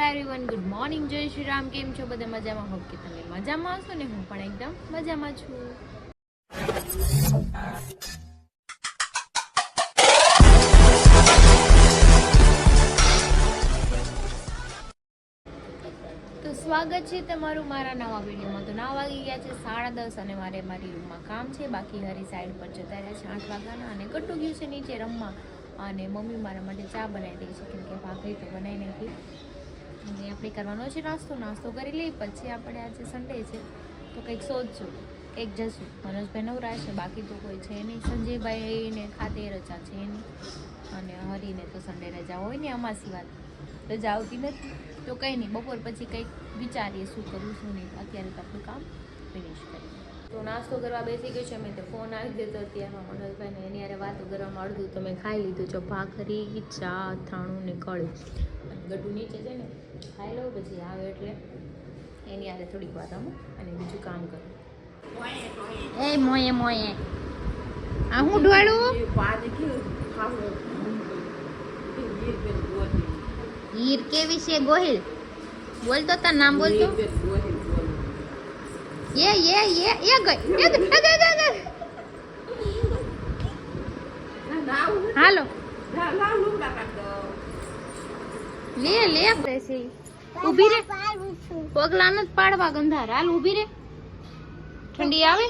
Hello everyone, good morning, જય શ્રી રામ. કેમ છો બધા? મજામાં? હોપ કે તમે મજામાં હશો ને હું પણ એકદમ મજામાં છું. તો સ્વાગત છે તમારું મારા નવા વિડીયોમાં. તો 9 વાગી ગયા છે, 10:30 અને મારે મારી રૂમમાં કામ છે. બાકી હરી સાઈડ પર જતા રહ્યા છે 8 વાગ્યાના અને ગટ્ટુ ગયું છે નીચે રમવા. અને મમ્મી મારા માટે ચા બનાવી દઈ છે કેમ કે ભાખરી તો બનાવી નાખી. અને આપણે કરવાનો છે નાસ્તો કરી લઈએ. પછી આપણે આજે સન્ડે છે તો કંઈક શોધશું, કંઈક જશું. મનોજભાઈ નવરા છે, બાકી તો કોઈ છે નહીં. સંજયભાઈને ખાતે રજા છે એની, અને હરીને તો સન્ડે રજા હોય ને, અમાસી વાત રજા આવતી નથી. તો કંઈ નહીં, બપોર પછી કંઈક વિચારીએ શું કરવું શું નહીં. અત્યારે તો આપણું કામ ફિનિશ કરીએ. તો નાસ્તો કરવા બેસી ગયો છે. મેં તો ફોન આવી દીધો અત્યારમાં મનોજભાઈને, એની યારે વાતો કરવામાં અડધું તો મેં ખાઈ લીધું. જો ભાખરી, ચા, અથાણું ને કળી. અને ગઢું નીચે છે ને, ખાઈ લઉં પછી આવે એટલે એની યારે થોડીક વાત આવું અને બીજું કામ કરું. એ મોયે આ હું ઢોળું હીર કેવી છે ગોહિલ? બોલતો તાર નામ બોલતો. ये હાલો લે બેસી ઊભી રે. પગલા નથી પાડવા ગંધાર. હાલ ઊભી રે, ઠંડી આવે.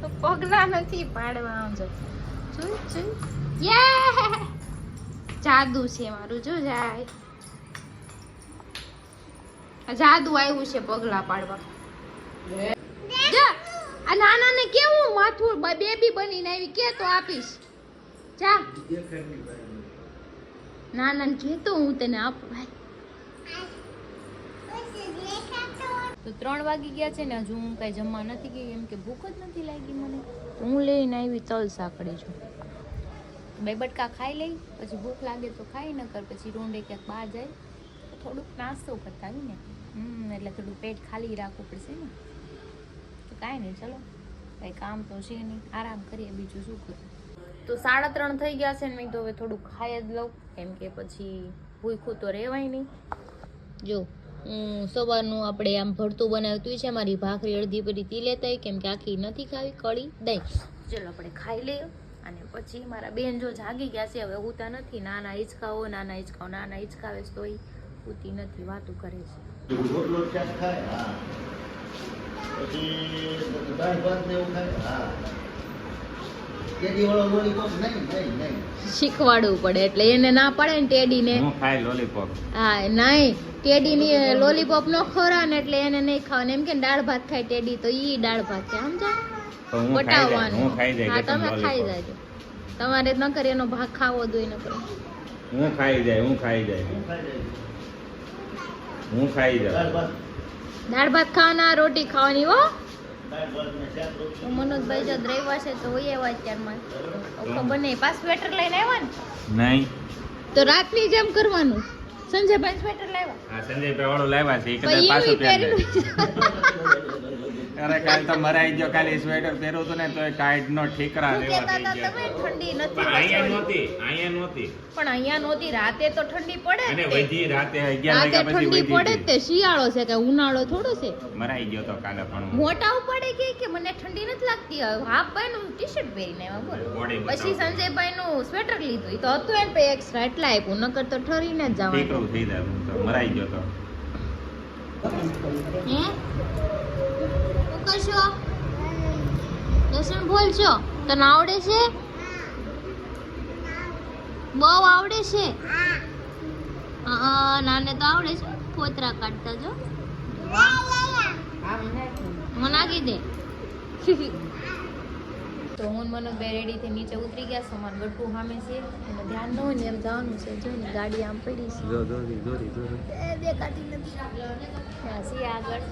તો પગલા નથી પાડવા. આમ જો જાદુ છે મારું. જો જાય જાદુ આવ્યું છે પગલા પાડવા. આ નાના ને કેવું માથું બેબી બનીને આવી કે તો આપીશ. જા નાના ને કે તો હું તને આપું. તો 3 વાગી ગયા છે ને, હજુ હું કઈ જમવા નથી ગઈ એમ કે ભૂખ જ નથી લાગી મને. તો હું લઈને આવી તલ સાંકળી છું. 2 બટકા ખાઈ લઈ, પછી ભૂખ લાગે તો ખાઈ, નકર પછી રોંડે ક્યાંક બહાર જાય તો થોડુંક નાસ્તો કરતા આવી ને. એટલે થોડું પેટ ખાલી રાખવું પડશે ને. તો કાંઈ નહીં, ચલો કંઈ કામ તો છે નહીં, આરામ કરીએ, બીજું શું કરું. તો 3:30 થઈ ગયા છે ને, મેં તો હવે થોડું ખાઈ જ લઉં કેમ કે પછી ભૂખ્યું તો રહેવાય નહીં. જો સવારનું આપણે આમ ભરતું બનાવતું છે. મારી ભાખરી અડધી પડી લેતા કેમ કે આખી નથી ખાવી, કળી દહીં. ચલો આપણે ખાઈ લઈએ. અને પછી મારા બેન જો જાગી ગયા છે, હવે ઉતા નથી. નાના હિંચકાઓ નાના હિંચકાવે તો એ ઉતી નથી, વાતું કરે છે. શીખવાડવું પડે એટલે એને ના પડે ને ટેડી ને. હા નહીં, ટેડી ની લોલીપોપ નો ખોરા ને એટલે એને નહીં ખાવાનું. એમ કે દાળ ભાત ખાય ટેડી તો ઈ દાળ ભાત છે, સમજા? પટાવવાનું. હા તમે ખાઈ જાય, તમારે ન કરે એનો ભાગ ખાવો જોઈએ ન કરે. હું ખાઈ જાય દાળ ભાત ખાવાના, રોટી ખાવાની. હો મનોજભાઈ જો દ્રવ્યા છે તો હોય એવા અત્યારમાં ખબર નહીં. પાસ સ્વેટર લઈને આવ્યા ને નહીં તો રાતની જેમ કરવાનું. સંજયભાઈ સ્વેટર લાવ્યા. હા સંજયભાઈ વાળો લાવ્યા છે, કદાચ પાછું પહેરી. અરે કાલ તો મરાઈ ગયો. કાલે સ્વેટર પહેર્યું તો ને તો ટાઈટ નો ઠીકરા લેવા થઈ ગયા. તમે ઠંડી નથી. અહીંયા નહોતી પણ અહીંયા નહોતી. રાતે તો ઠંડી પડે અને વધી રાતે 11 વાગ્યા પછી ઠંડી પડે. તે શિયાળો છે કે ઉનાળો થોડો છે. મરાઈ ગયો તો કાલે પણ મોટા પડે કે મને ઠંડી નથી લાગતી. હાફ ભાઈનું ટી-શર્ટ પહેરીને આવ્યા બોલો. પછી સંજયભાઈ નું સ્વેટર લીધું તો હતું એમ પે એક્સ્ટ્રા એટલે આપ્યું, નકર તો ઠરીને જ જવાનું. ઠીકરું થઈ જાય તો મરાઈ ગયો તો. હે કરશો દર્શન બોલશો? તને આવડે છે? બહુ આવડે છે. નાને તો આવડે છે. ફોતરા કાઢતા જો નાખી દે. તો હું મનોજભાઈ રેડી થી નીચે ઉતરી ગયા. સમાન ગટુ સામે છે, એને ધ્યાન ન હોય ને એમ જવાનું છે. જોઈને ગાડી આમ પડી છે, દેખાતી નથી. આગળ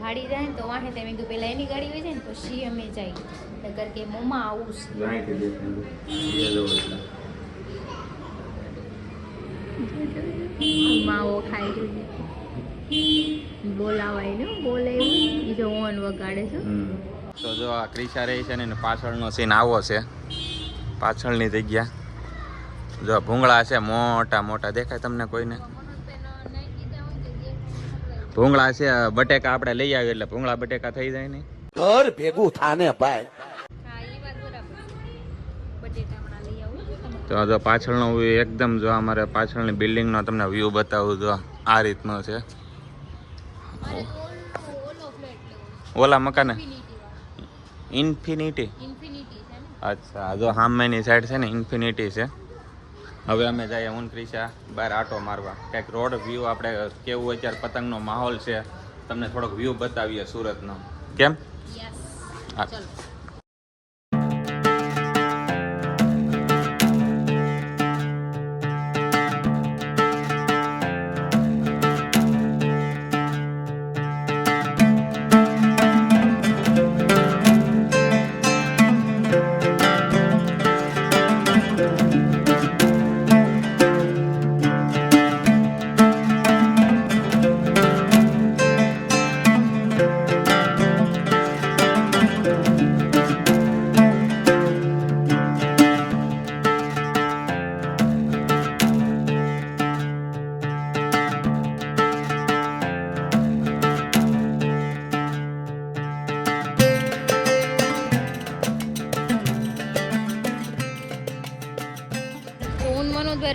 ગાડી જાય ને તો વાહે તેમ કીધું પેલા એની ગાડી હોય જાય ને પછી અમે જાય. નગર કે મમ્મા આવું માવો ખાઈ જોઈએ. બોલાવાય ને બોલે બીજો ઓન વગાડે છે. તો જો આ ક્રિશા રહી છે ને પાછળનો સીન આવો છે. પાછળની જગ્યા જો ભૂંગળા છે મોટા મોટા, દેખાય તમને કોઈને? ભૂંગળા છે, બટેકા આપણે લઈ આવીએ એટલે ભૂંગળા બટેકા થઈ જાય ને. ઘર ભેગું થાને ભાઈ. તો જો પાછળનો વ્યૂ એકદમ, જો અમારે પાછળની બિલ્ડિંગનો તમને વ્યૂ બતાવું, જો આ રીતનો છે. ઓલા મકાને ઇન્ફિનિટી. અચ્છા, જો સામેની સાઈડ છે ને ઇન્ફિનિટી છે. હવે અમે જઈએ હું ક્રિશા બહાર આટો મારવા, કંઈક રોડ વ્યૂ આપણે કેવું અત્યારે પતંગનો માહોલ છે, તમને થોડોક વ્યૂ બતાવીએ સુરતનો. કેમ? હા.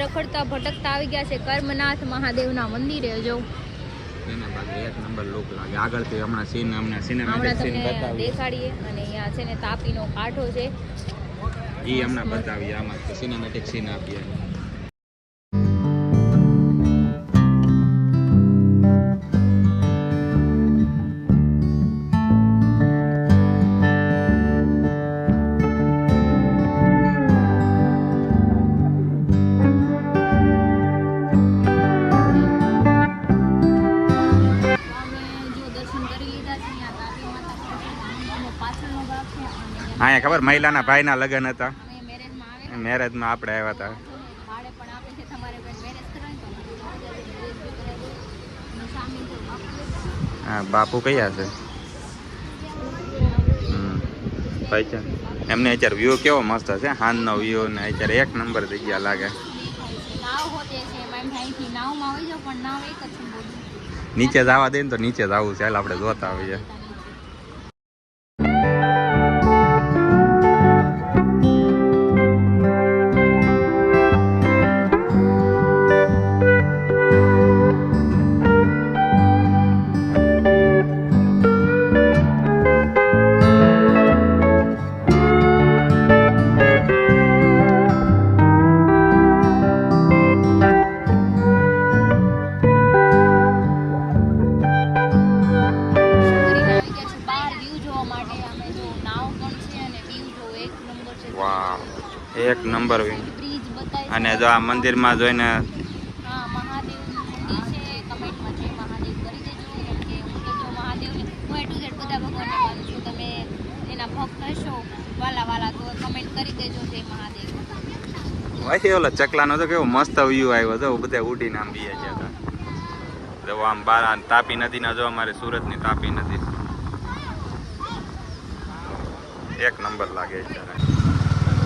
રખડતા ભટકતા આવી ગયા છે કર્મનાથ મહાદેવના મંદિરે. જો એના બાજુ એક નંબર લુક લાગે. આગળથી હમણાં સીન હમણાં સિનેમેટિક સીન તમને બતાવીએ, દેખાડીએ. અને અહીંયા છે ને તાપીનો કાંઠો છે, ઈ હમણાં બતાવીએ. આમાં સિનેમેટિક સીન આપીએ. અહીંયા ખબર મહિલાના ભાઈના લગ્ન હતા, મેરેજમાં આપણે આવ્યા હતા. હા, બાપુ કયા છે? ભાઈ છે એમને. અત્યારે વ્યૂ કેવો મસ્ત છે, હાનનો વ્યૂ ને અત્યારે એક નંબર જગ્યા લાગે. નીચે જવા દે ને તો નીચે જવું છે, હાલ આપણે જોતા આવીએ. વાહ, એક નંબર. અને જો આ મંદિરમાં જોઈને ઓલો ચકલાનો તો કેવો મસ્ત વ્યૂ આવ્યો હતો, બધા ઉડીને આમ બીએ ગયા હતા. જો આમ બાર તાપી નદીના, જો અમારે સુરતની તાપી નદી એક નંબર લાગે અત્યારે.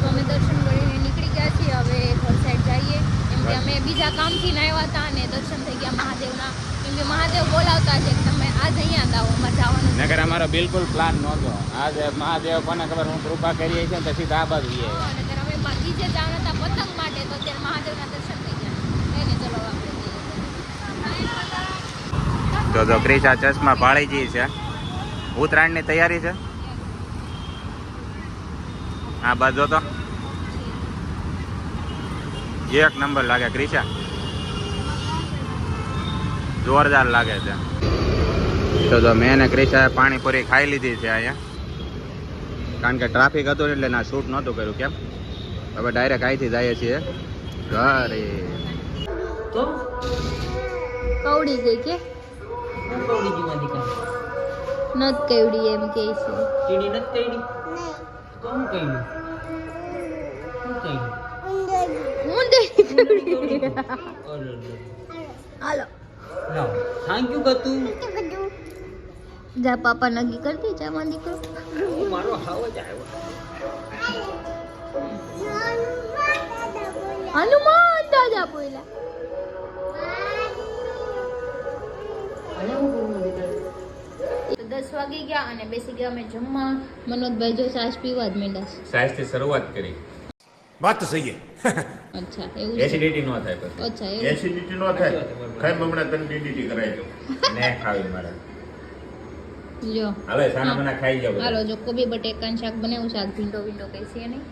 અમે દર્શન કરીને નીકળી ગયા છીએ. હવે ઘર સાઈડ જઈએ, કેમ કે અમે બીજા કામથી આવ્યા હતા અને દર્શન થઈ ગયા મહાદેવના. કેમ કે મહાદેવ બોલાવતા છે કે તમે આજ અહીંયા આવો, અમારે જવાનું. નગર અમારો બિલકુલ પ્લાન નહોતો. આજે મહાદેવ કોને ખબર હું કૃપા કરીએ છીએ તો સીધા આ બાજુ જઈએ. અને અમે બીજે જવાના હતા પતંગ માટે, તો અત્યારે મહાદેવના દર્શન થઈ ગયા. એને ચલો આપણે જઈએ. તો ક્રિશા ચશ્મા ભાળી ગઈ છે. ઉત્તરાયણની તૈયારી છે. આ બાજુ તો એક નંબર લાગે ક્રિશા, જોરદાર લાગે છે. તો મેં ને ક્રિશાએ પાણીપુરી ખાઈ લીધી છે અહીંયા, કારણ કે ટ્રાફિક હતું એટલે ના શૂટ નહોતું કર્યું. કેમ હવે ડાયરેક્ટ અહીંથી જઈએ છીએ ઘરે. તો કવડી ગઈ કે કવડી જીવા દીકા નત કેવડી એમ કે છે. ટીડી નત કેડી તો હું કહ્યું ઊંડે હાલો ના થેન્ક યુ ગતુ જા પાપા નગી કરતી જા માં દીકરો. મારો હાવ જ આવ્યો હનુમાન દાદા બોલ્યા. તો 10 વાગી ગયા અને બેસી ગયા અમે જમવા. મનોજભાઈ જો સાસ પીવા જ માંડ્યા છે. સાઈઝ થી શરૂઆત કરી. વાત તો સહી અચ્છા એવું છે. એસિડિટી નો થાય પછી. અચ્છા એવું. એસિડિટી નો થાય ખાઈ હમણાં તને ડીડીટી કરાવી દઉં ને ખાવી મારે. જો હાલે સાના મના ખાઈ જાવ. હાલો જો કોબી બટેકાનું શાક બનાવ્યું શાક ભીંડો કઈ છે નહીં.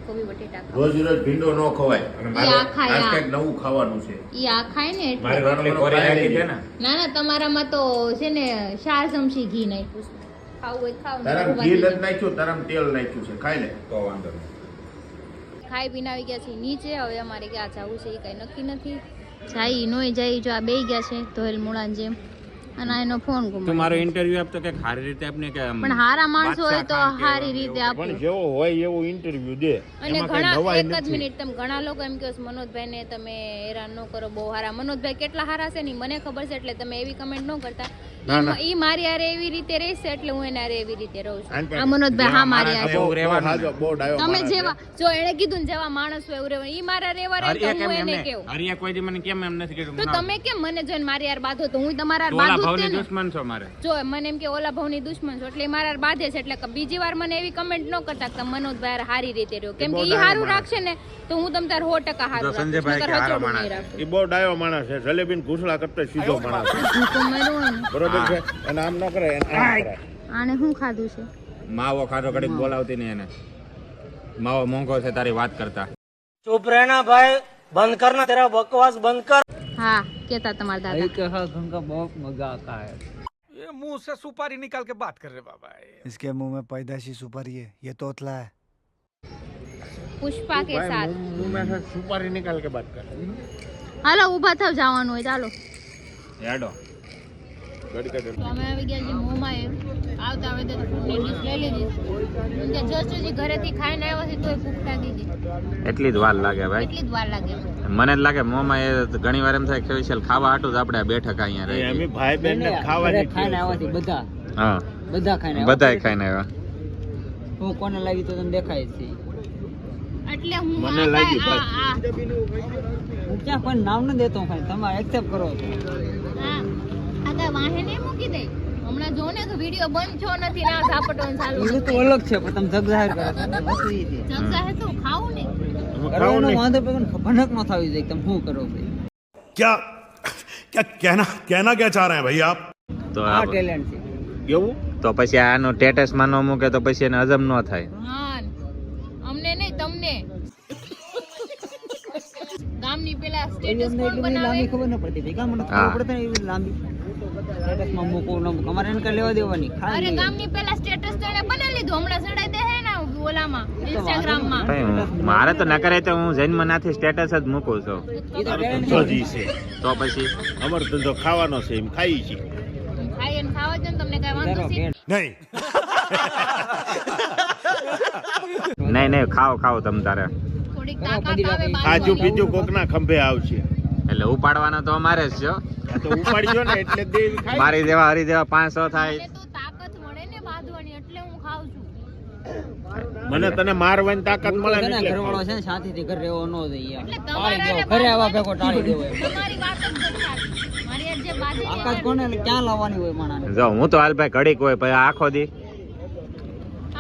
કોબી બટેટા ખાવ. રોજ રોજ ભીંડો ન ખવાય અને મારે આ ખાય, આજ આ. કંઈક નવું ખાવાનું છે ઈ આ ખાય ને એટલે. મારે રોટલી કોરી નાખી છે ને. ના તમારામાં તો છે ને 4 ચમચી ઘી નાખ્યું છે. ખાવું હોય ખાવ ને તારામ ઉભા ઘી થઈ નથી નાખ્યું તારામ તેલ નાખ્યું છે ખાઈ લે તો વાંધો નહીં. જાઓ. ખાઈ પીને આવી ગયા છે નીચે. હવે અમારે ક્યાં જવું છે એ કઈ નક્કી નથી. જાય નોય જાય જો આ બેહી ગયા છે ધોયેલ મૂળાની જેમ. અને આ એનો ફોન ગુમ. તું મારો ઇન્ટરવ્યુ આપતો કે સારી રીતે આપને કે પણ હારા માણસો હોય તો સારી રીતે આપો. પણ જેવો હોય એવું ઇન્ટરવ્યુ દે અને એમાં કઈ ઘણા નવાઈ એક જ નથી. મિનિટ તમે ઘણા લોકો એમ કહો છો મનોજભાઈ ને તમે હેરાન ન કરો બહુ હારા. મનોજભાઈ કેટલા હારા છે ને ઈ મને ખબર છે એટલે તમે એવી કમેન્ટ ન કરતા. ઈ મારી હારે એવી રીતે રહેશે એટલે હું એના હારે એવી રીતે રહું છું. આ મનોજભાઈ હા મારી હારે. એવું રહેવાનું. હાજો, બહુ ડાયો તમે માણસ જેવા જો એને કીધું ને જેવા માણસ હોય એવું રહેવાનું. ઈ મારા રેવા રહે તો હું એને કેવું. હરિયા કોઈ દી મને કેમ એમ નથી કીધું. તો તમે કેમ મને જોઈને મારી હારે બાંધો તો હું તમારા હારે ઓલા બાંધું જ ભાવની તે ને. દુશ્મન છો મારે. જો મને એમ કે ઓલા ભાવની દુશ્મન છો એટલે ઈ મારા હારે બાંધે છે એટલે બીજી વાર મને એવી કમેન્ટ ન કરતા કે તમે મનોજભાઈ હારે સારી રીતે રહ્યો. કેમ કે ઈ સારું રાખશે ને તો હું તમ તાર 100% જો સારું સંજયભાઈ કે હારો માણસ છે. એ બહુ ડાયો માણસ છે જલેબીન ઘૂસડા કરતા સીધો માણસ છે. બરોબર છે અને આમ ન કરે અને આમ કરે આને શું ખાધું છે? માવો ખાધો ઘડીક બોલાવતી ને એને. માવો મોંઘો છે તારી વાત કરતા. चुप रहना भाई बंद करना तेरा बकवास बंद कर હા કેતા તમારા દાદા. एक घर का बहुत मजा आता है. ये मुंह से सुपारी निकाल के बात कर रहे बाबा इसके मुंह में पैदाशी सुपारी है ये तोतला है પુષ્પા કે સાથ. मुंह में से सुपारी निकाल के बात कर હાલો ઊભા થાવ જવાનું હોય ચાલો. હેડો. તો અમે આવી ગયા છીએ મોમાં એમ આવતા આવે તો ફૂડની ડીશ લઈ લીધી. કે જસ્ટ હજી ઘરેથી ખાઈને આવ્યા છે તોય ભૂખ લાગી ગઈ. એટલી જ વાર લાગે ભાઈ. એટલી જ વાર લાગે. મને જ લાગે મોમાં એ ઘણી વાર એમ થાય કે સ્પેશિયલ ખાવા હાટું જ આપણે બેઠક અહીંયા રહી. અમે ભાઈ બહેન ને ખાવાની ખાઈને આવવાથી બધા હા બધા ખાઈને આવ્યા. બધાય ખાઈને આવ્યા. હું કોને લાગી તો તને દેખાય જ છે. એટલે હું મને આ લાગ્યું ભાઈ, આ હું ક્યાં કોઈ નામ ન દેતો હું ખાલી તમે એક્સેપ્ટ કરો છો. આ તો વાહે નહીં મૂકી દે. હમણાં જો ને કે વિડિયો બંધ છો નથી ના ઝાપટવાનું ચાલુ એ તો અલગ છે પણ તમે જગ જાહેર કરો છો. વસ્તુ ઈ છે. જગજા હે તો ખાવું ને. કરવાનો વાંધો પણ ભનક ન થવી જોઈએ તમે શું કરો ભાઈ. क्या क्या कहना क्या चाह रहे हैं भाई आप તો આ ટેલેન્ટ છે. એવું તો પછી આનો સ્ટેટસ માં ન મૂકે તો પછી એને હજમ ન થાય. હા અમને નહીં તમને. ગામની પેલા સ્ટેટસ અમને કોણ એટલી બધી બનાવે? લાંબી ખબર ન પડતી ભેગા મને હા. ખબર પડે ને એવી લાંબી સ્ટેટસમાં મૂકવું ન મૂકવું અમારે એને કઈ લેવા દેવાની અરે ખાલી ગામની પેલા સ્ટેટસ તો એને બનાવી લીધું હમણાં ચડાઈ દે હે ને ઓલામાં ઇન્સ્ટાગ્રામમાં. મારે તો ન કરે તો હું જન્મ નાથી સ્ટેટસ જ મૂકું છું. એ તો talent તો છે. જી છે તો પછી અમારો ધંધો ખાવાનો છે એમ ખાઈ છીએ ખાઈ અને ખાવા દો ને તમને કઈ વાંધો છે? नहीं નહીં નહીં ખાઓ ખાઓ તમ તારે. થોડીક તાકાત આવે આજુ બીજું કોકના ખંભે આવશે એટલે ઉપાડવાનો તો અમારે જ છે હો. આ તો ઉપાડ્યો ને એટલે દેવી ખાઈ મારી જેવા હરી જેવા 500 થાય. મને તો તાકાત મળે ને બાંધવાની એટલે હું ખાઉં છું. મને તને મારવાની તાકાત મળે ને ઘરના એટલે ઘરવાળો ખાઉં. છે ને શાંતિથી ઘર રહેવો ન જોઈએ એટલે ટાળી તમારે દેવો ઘરે આવા ભેગો ટાળી દેવો એમ. તમારી વાત જ નથી સાચી. મારી હાથ જે બાંધે છે આકાશ કોને એટલે ક્યાં લાવવાની હોય માણાને જો હું તો હાલ ભાઈ ઘડીક હોય પછી આખો દી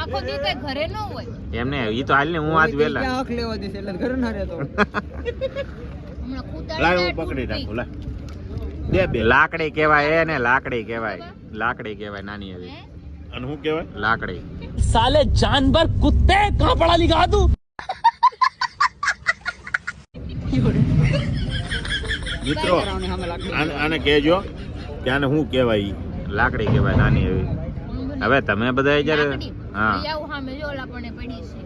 આખો દી કઈ ઘરે ન હોય. એમને ઈ તો હાલ ને હું આજ વેલા. ક્યાં હક લેવા દેશે એટલે ઘરે ના રહેતો હમણાં લાય કૂતરા હું પકડી રાખું લાય દે બે લાકડી કહેવાય એને લાકડી કહેવાય. લાકડી કહેવાય નાની એવી અને શું કહેવાય લાકડી. साले जानवर कुत्ते कहाँ पढ़ा लिखा तू મિત્રો આને કહેજો કે આને શું કહેવાય ઈ. લાકડી કહેવાય નાની એવી. હવે તમે બધા જ્યારે લાકડી. હા લઈ આવું સામે જો ઓલા પણ પડી છે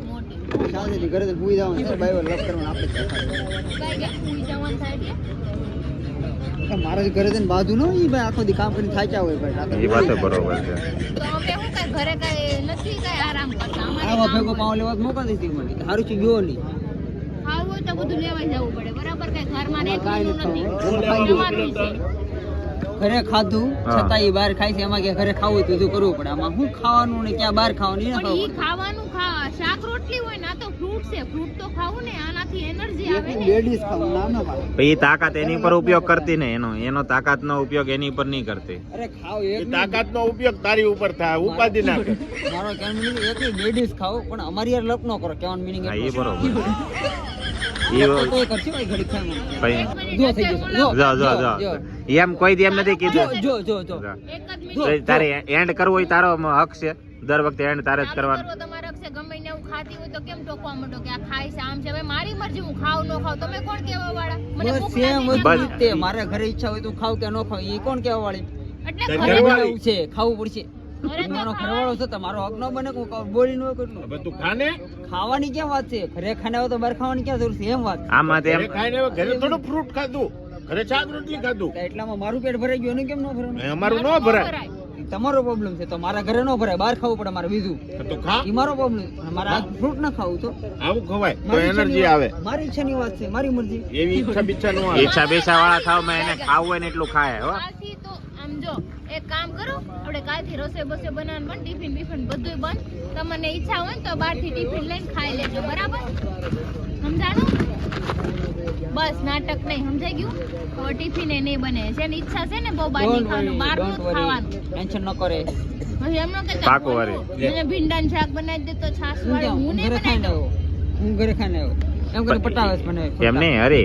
મોટી. શાંતિથી ઘરે ભૂઈ જવાનું છે બાઈવર લપ કરવાનું આપણે જ દેખાડવાનું. કઈ ગયા ઉઈ જવાનું થાય એટલે મારા ઘરે જઈને બાજુ ન હોય ઈ ભાઈ આખો દી કામ કરીને થાક્યા હોય ભાઈ રાતે એ વાત તો બરોબર છે. તો અમે શું કઈ ઘરે કઈ નથી કઈ આરામ કરતા. અમારે આવા કામ ભેગો પાવ લેવા મોકા દીધી મને કે સારું છે ગયો નહીં ખાવું હોય તો બધું લેવા જવું પડે બરાબર. કઈ ઘરમાં કાંઈ રહેતું નથી નથી. ખાવું. જમાતું છે. ઘરે ખાધું હા. છતાં ઈ બહાર ખાય છે એમાં કે ઘરે ખાવું હોય તો બધું કરવું પડે આમાં શું ખાવાનું ને ક્યાં બહાર ખાવાનું ઈ ના પણ ઈ ખાવું ખાવાનું શાક રોટલી હોય ને આ તો ફ્રૂટ્સ છે ફ્રૂટ તો ખાવું ને આનાથી એનર્જી આવે ને લેડીઝ ખાવું ના ના પાડે. પછી તાકાત એની પર ઉપયોગ કરતી ને એનો તાકાતનો ઉપયોગ એની પર નહીં કરતી. અરે ખાવ એ એક તાકાતનો ઉપયોગ તારી ઉપર થાય ઉપાધિ ના કર. મારો કહેવાનો meaning એક લેડીઝ ખાવ પણ અમારી યાર લપ ન કરો કહેવાનો meaning હા, એટલો એ બરોબર. છે. એ તો એ કરશે ભાઈ ઘડી ખાય મને. ભાઈ જો થઈ જશે જો જો એમ કોઈ દી એમ નથી કીધું. જો જો જો જો. એક જ તો મિનિટ તારે એન્ડ કરવો હોય તારો હક છે. દર વખતે એન્ડ તારે જ ચાલુ કરવાનો. કરવો તમારો હક છે. ગમે ને હું ખાતી હોય તો કેમ ટોકવા માંડો કે આ ખાય છે આમ છે હવે મારી મરજી હું ખાવ ન ખાવ તમે કોણ કેવા વાળા મને બસ ભૂખ સેમ લાગી વસ્તુ છે. જ તે મારે ઘરે ઈચ્છા હોય તો ખાવ કે ન ખાવ એ કોણ કેવા વાળી એટલે ઘરે ઘરે વાળી. એવું છે ખાવું પડશે ઘરે તો મારો ઘરવાળો છે તમારો હક ન બને કે હું બોલી ન હોય કેટલું હવે તું ખાને ખાવાની ક્યાં વાત છે ઘરે ખાને હોય તો બહાર ખાવાની ક્યાં જરૂર છે એમ વાત આમાં તેમ ઘરે ખાઈને હવે ઘરે થોડું ફ્રૂટ ખાધું ઘરે શાક રોટલી ખાધું તો એટલામાં મારું પેટ ભરાઈ ગયું એને કેમ ન ભરાય અમારું ન ભરાય ઈ તમારો પ્રોબ્લેમ છે તો મારા ઘરે ન ભરાય બહાર ખાવું પડે મારે બીજું તો ખા ઈ મારો પ્રોબ્લેમ મારે આ ફ્રૂટ ના ખાવું તો આવું ખવાય તો મારી એનર્જી ઈચ્છાની આવે વાત- મારી ઈચ્છાની વાત છે મારી મરજી એવી ઈચ્છા બીચ્છા નો આવે ઈચ્છા બેસા વાળા થાવ માં એને ખાવું હોય ને એટલું ખાય હો. કાલથી તો આમ જો એક કામ કરો આપણે કાલથી રસોઈ બસોઈ બનાવવાનું બંધ ટિફિન બિફિન બધુંય બંધ તમને ઈચ્છા હોય ને તો બહારથી ટિફિન લઈને ખાઈ લેજો બરાબર સમજાણું બસ નાટક નહીં સમજાઈ ગયું હવે ટિફિન એ નહીં બને જેની ઈચ્છા છે ને બહુ બહાર નહીં ખાવાનું બહારનું જ ખાવાનું ટેન્શન ન કરે પછી એમ ન કહેતા પાકું વળી. મને ભીંડાનું શાક બનાવી દે તો છાશ હું વાળું ક્યાં? હું હું નહીં ઘરે બનાવી ખાઈને દઉં આવ્યો હું ઘરે ખાઈને આવ્યો એમ કરીને પટાવે મને એમ નહીં અરે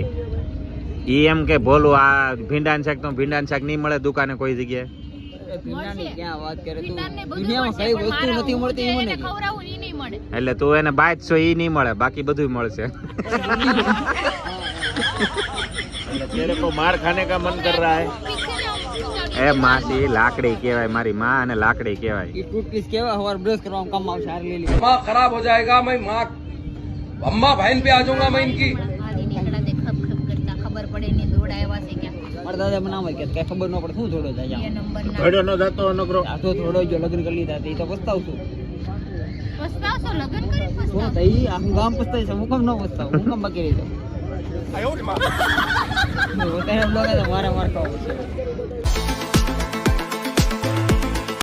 ઈ એમ કે બોલું આ ભીંડાનું શાક તો ભીંડાનું શાક નહીં મળે દુકાને કોઈ જગ્યાએ. ભીંડાની ક્યાં વાત કરે તું ભીંડાને બધું દુનિયામાં મળશે, કઈ પણ વસ્તુ નથી મારા હું મળતી જે એ મને એને કહે. ખવડાવું ઈ નહીં મળે એટલે તું એને બાજશો ઈ નહીં મળે બાકી બધું મળશે. तेरे को मार खाने का मन कर रहा है એ માસી લાકડી કહેવાય મારી માં અને લાકડી કહેવાય. ઈ ટૂથપીસ કેવા હવાર બ્રશ કરવામાં કામ આવશે હાર લઈ લી माँ खराब हो जाएगा मैं माँ अम्मा बहन पे आ जाऊंगा मैं इनकी આદી નીકળા દે ખપ ખપ કરતા ખબર પડે નહીં દોડા આવ્યા છે ક્યાં મારા દાદા બનાવે કે કઈ ખબર ન પડે શું થોડો જાય એ નંબર ના ભેડો ન જતો નકરો આ તો થોડો જો લગ્ન કરી લીધા તો ઈ તો પસ્તાવશું પસ્તાવશો લગ્ન કરી શું પસ્તાવ તો ઈ આખું ગામ પસ્તાય છે હું કેમ ન પસ્તાવ હું કેમ બાકી રહી જાઉં વધારે એમ લાગે તો મારે માર ખાવું પડશે